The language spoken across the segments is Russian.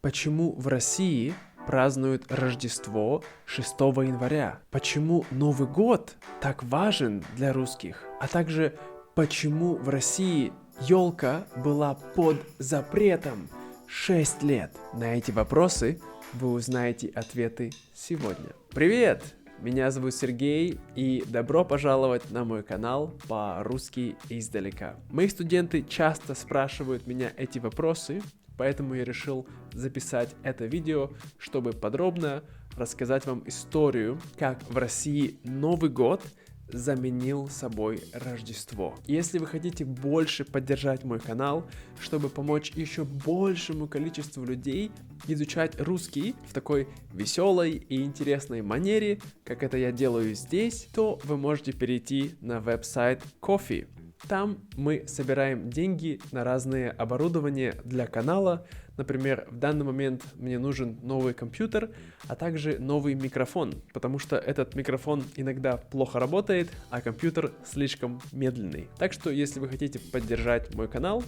Почему в России празднуют Рождество 6 января? Почему Новый год так важен для русских? А также, почему в России елка была под запретом 6 лет? На эти вопросы вы узнаете ответы сегодня. Привет! Меня зовут Сергей, и добро пожаловать на мой канал по-русски издалека. Мои студенты часто спрашивают меня эти вопросы, поэтому я решил записать это видео, чтобы подробно рассказать вам историю, как в России Новый год заменил собой Рождество. Если вы хотите больше поддержать мой канал, чтобы помочь еще большему количеству людей изучать русский в такой веселой и интересной манере, как это я делаю здесь, то вы можете перейти на веб-сайт Ko-fi. Там мы собираем деньги на разные оборудования для канала. Например, в данный момент мне нужен новый компьютер, а также новый микрофон, потому что этот микрофон иногда плохо работает, а компьютер слишком медленный. Так что, если вы хотите поддержать мой канал,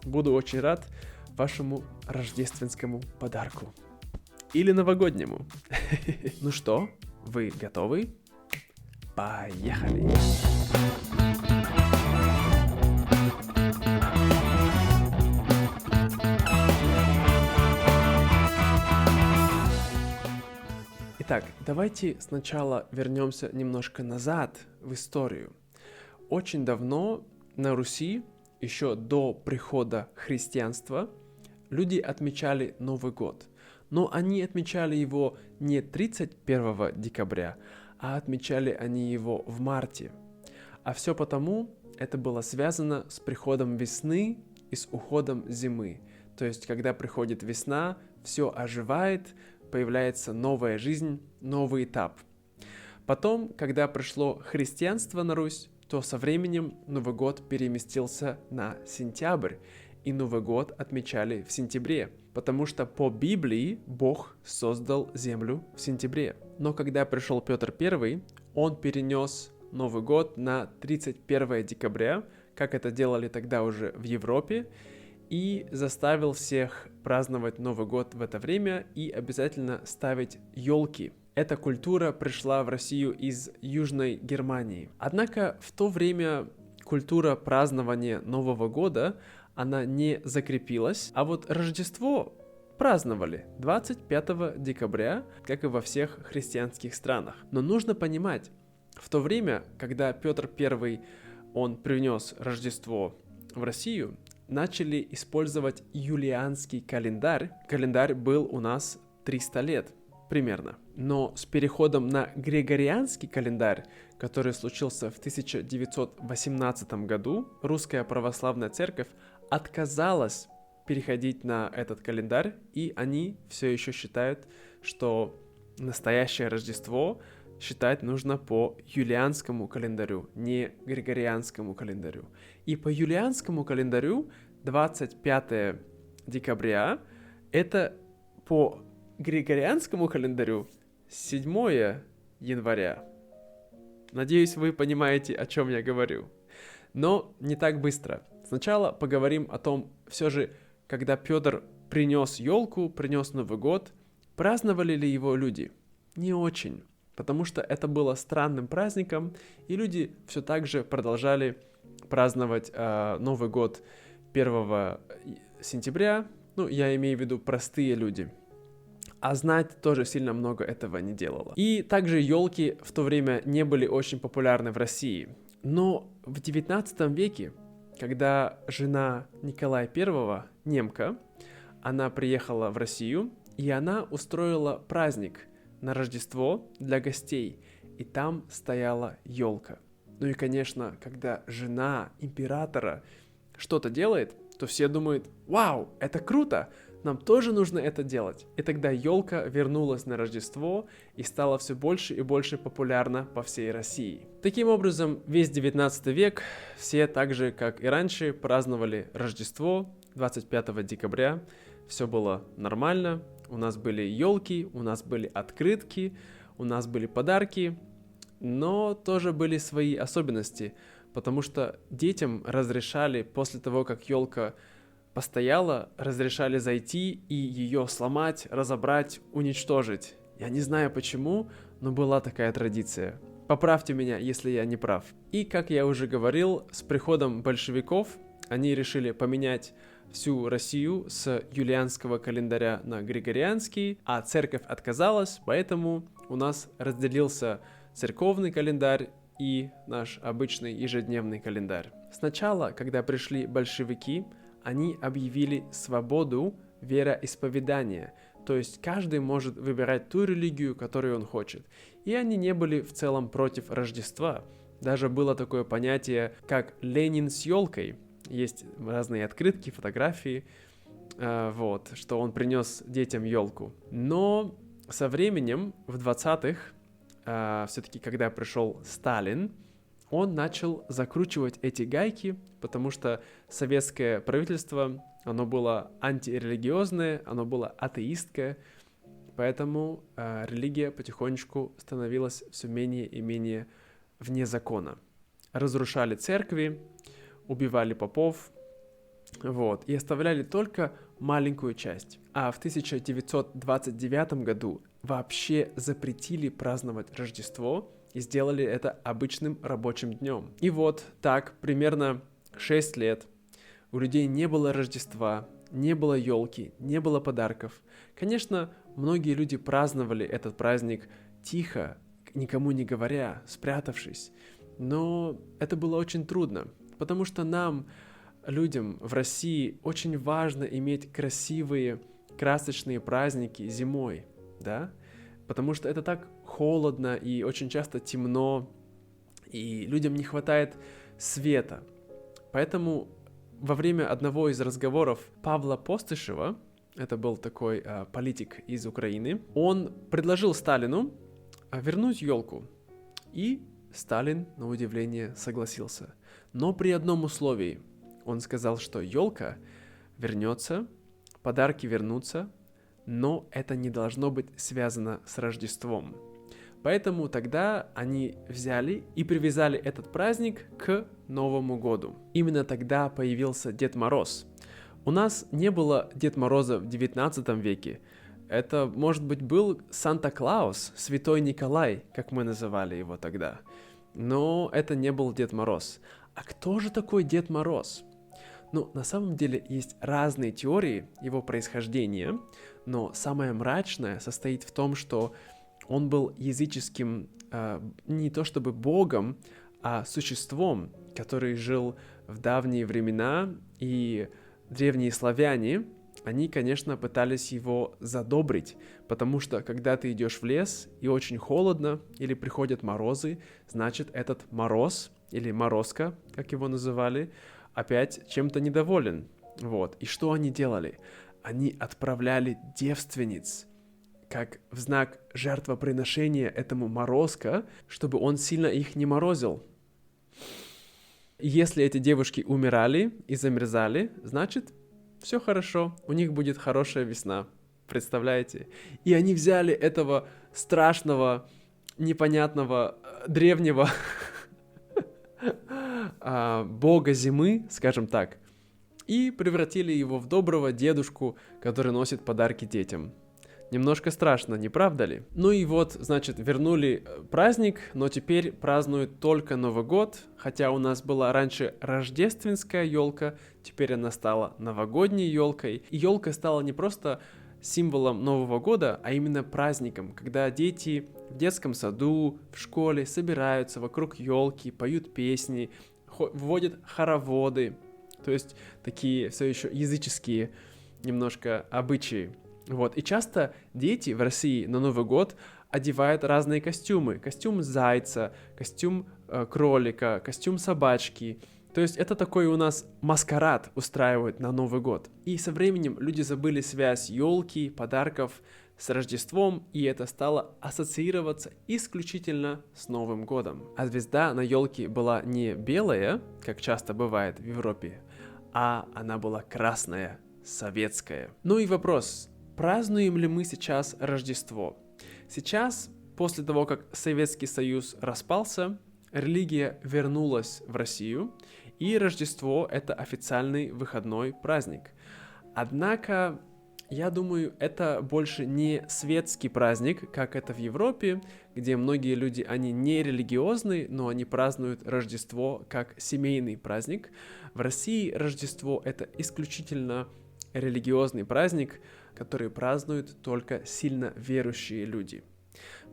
буду очень рад вашему рождественскому подарку. Или новогоднему. Ну что, вы готовы? Поехали! Итак, давайте сначала вернемся немножко назад в историю. Очень давно на Руси, еще до прихода христианства, люди отмечали Новый год. Но они отмечали его не 31 декабря, а отмечали они его в марте. А все потому, это было связано с приходом весны и с уходом зимы. То есть, когда приходит весна, все оживает, появляется новая жизнь, новый этап. Потом, когда пришло христианство на Русь, то со временем Новый год переместился на сентябрь, и Новый год отмечали в сентябре, потому что по Библии Бог создал землю в сентябре. Но когда пришел Петр I, он перенес Новый год на 31 декабря, как это делали тогда уже в Европе, и заставил всех праздновать Новый год в это время и обязательно ставить елки. Эта культура пришла в Россию из Южной Германии. Однако в то время культура празднования Нового года, она не закрепилась, а вот Рождество праздновали 25 декабря, как и во всех христианских странах. Но нужно понимать, в то время, когда Петр I, он принес Рождество в Россию, начали использовать юлианский календарь. Календарь был у нас 300 лет примерно. Но с переходом на григорианский календарь, который случился в 1918 году, Русская Православная Церковь отказалась переходить на этот календарь, и они все еще считают, что настоящее Рождество считать нужно по юлианскому календарю, не григорианскому календарю. И по юлианскому календарю 25 декабря это по григорианскому календарю 7 января. Надеюсь, вы понимаете, о чем я говорю. Но не так быстро. Сначала поговорим о том, все же, когда Петр принес елку, принес Новый год, праздновали ли его люди? Не очень. Потому что это было странным праздником, и люди все так же продолжали праздновать Новый год 1 сентября. Ну, я имею в виду простые люди. А знать тоже сильно много этого не делало. И также елки в то время не были очень популярны в России. Но в 19 веке, когда жена Николая I, немка, она приехала в Россию, и она устроила праздник на Рождество для гостей, и там стояла елка. Ну и, конечно, когда жена императора что-то делает, то все думают: вау, это круто, нам тоже нужно это делать. И тогда елка вернулась на Рождество и стала все больше и больше популярна по всей России. Таким образом, весь 19 век все так же, как и раньше, праздновали Рождество 25 декабря. Все было нормально. У нас были елки, у нас были открытки, у нас были подарки, но тоже были свои особенности, потому что детям разрешали после того, как елка постояло разрешали зайти и ее сломать, разобрать, уничтожить. Я не знаю почему, но была такая традиция. Поправьте меня, если я не прав. И, как я уже говорил, с приходом большевиков они решили поменять всю Россию с юлианского календаря на григорианский, а церковь отказалась, поэтому у нас разделился церковный календарь и наш обычный ежедневный календарь. Сначала, когда пришли большевики, они объявили свободу вероисповедания, то есть каждый может выбирать ту религию, которую он хочет. И они не были в целом против Рождества. Даже было такое понятие, как «Ленин с елкой». Есть разные открытки, фотографии, что он принес детям елку. Но со временем, в 20-х, все-таки когда пришел Сталин, он начал закручивать эти гайки, потому что советское правительство, оно было антирелигиозное, оно было атеистское, поэтому религия потихонечку становилась все менее и менее вне закона. Разрушали церкви, убивали попов, и оставляли только маленькую часть. А в 1929 году вообще запретили праздновать Рождество и сделали это обычным рабочим днем. И вот так примерно 6 лет у людей не было Рождества, не было елки, не было подарков. Конечно, многие люди праздновали этот праздник тихо, никому не говоря, спрятавшись, но это было очень трудно. Потому что нам, людям в России, очень важно иметь красивые, красочные праздники зимой, да? Потому что это так холодно и очень часто темно, и людям не хватает света. Поэтому во время одного из разговоров Павла Постышева, это был такой политик из Украины, он предложил Сталину вернуть елку. И Сталин, на удивление, согласился. Но при одном условии. Он сказал, что елка вернется, подарки вернутся, но это не должно быть связано с Рождеством. Поэтому тогда они взяли и привязали этот праздник к Новому году. Именно тогда появился Дед Мороз. У нас не было Дед Мороза в 19 веке. Это, может быть, был Санта-Клаус, Святой Николай, как мы называли его тогда. Но это не был Дед Мороз. А кто же такой Дед Мороз? На самом деле есть разные теории его происхождения, но самое мрачное состоит в том, что он был языческим, не то чтобы богом, а существом, который жил в давние времена, и древние славяне, они, конечно, пытались его задобрить, потому что, когда ты идешь в лес и очень холодно, или приходят морозы, значит, этот мороз, или морозка, как его называли, опять чем-то недоволен. И что они делали? Они отправляли девственниц, как в знак жертвоприношения этому морозка, чтобы он сильно их не морозил. Если эти девушки умирали и замерзали, значит, все хорошо, у них будет хорошая весна. Представляете? И они взяли этого страшного, непонятного, древнего бога зимы, скажем так, и превратили его в доброго дедушку, который носит подарки детям. Немножко страшно, не правда ли? Значит, вернули праздник, но теперь празднуют только Новый год, хотя у нас была раньше рождественская елка, теперь она стала новогодней елкой. И елка стала не просто символом Нового года, а именно праздником, когда дети в детском саду, в школе собираются вокруг елки, поют песни, вводят хороводы, то есть такие все еще языческие немножко обычаи. И часто дети в России на Новый год одевают разные костюмы. Костюм зайца, костюм кролика, костюм собачки. То есть это такой у нас маскарад устраивают на Новый год. И со временем люди забыли связь елки, подарков с Рождеством, и это стало ассоциироваться исключительно с Новым годом. А звезда на елке была не белая, как часто бывает в Европе, а она была красная, советская. И вопрос, празднуем ли мы сейчас Рождество? Сейчас, после того, как Советский Союз распался, религия вернулась в Россию, и Рождество — это официальный выходной праздник. Однако, я думаю, это больше не светский праздник, как это в Европе, где многие люди, они не религиозны, но они празднуют Рождество как семейный праздник. В России Рождество — это исключительно религиозный праздник, который празднуют только сильно верующие люди.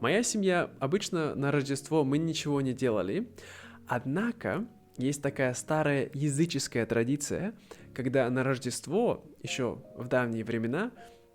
Моя семья обычно на Рождество мы ничего не делали, однако есть такая старая языческая традиция, когда на Рождество, еще в давние времена,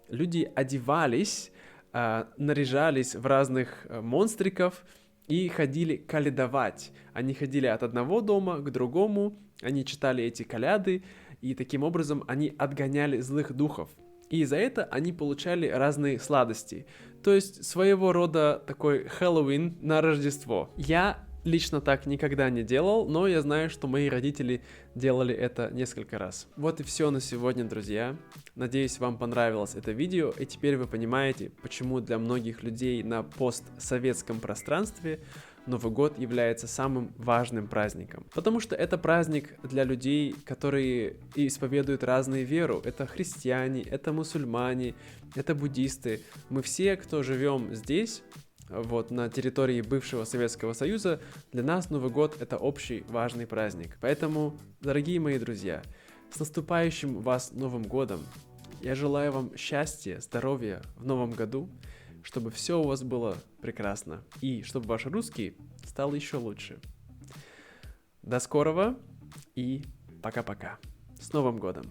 люди одевались, наряжались в разных монстриков и ходили колядовать. Они ходили от одного дома к другому, они читали эти коляды, и таким образом они отгоняли злых духов. И за это они получали разные сладости. То есть своего рода такой Хэллоуин на Рождество. Я лично так никогда не делал, но я знаю, что мои родители делали это несколько раз. Вот и все на сегодня, друзья. Надеюсь, вам понравилось это видео, и теперь вы понимаете, почему для многих людей на постсоветском пространстве Новый год является самым важным праздником. Потому что это праздник для людей, которые исповедуют разные веры. Это христиане, это мусульмане, это буддисты. Мы все, кто живем здесь, вот на территории бывшего Советского Союза, для нас Новый год — это общий важный праздник. Поэтому, дорогие мои друзья, с наступающим вас Новым годом! Я желаю вам счастья, здоровья в новом году, чтобы все у вас было прекрасно, и чтобы ваш русский стал еще лучше. До скорого и пока-пока. С Новым годом!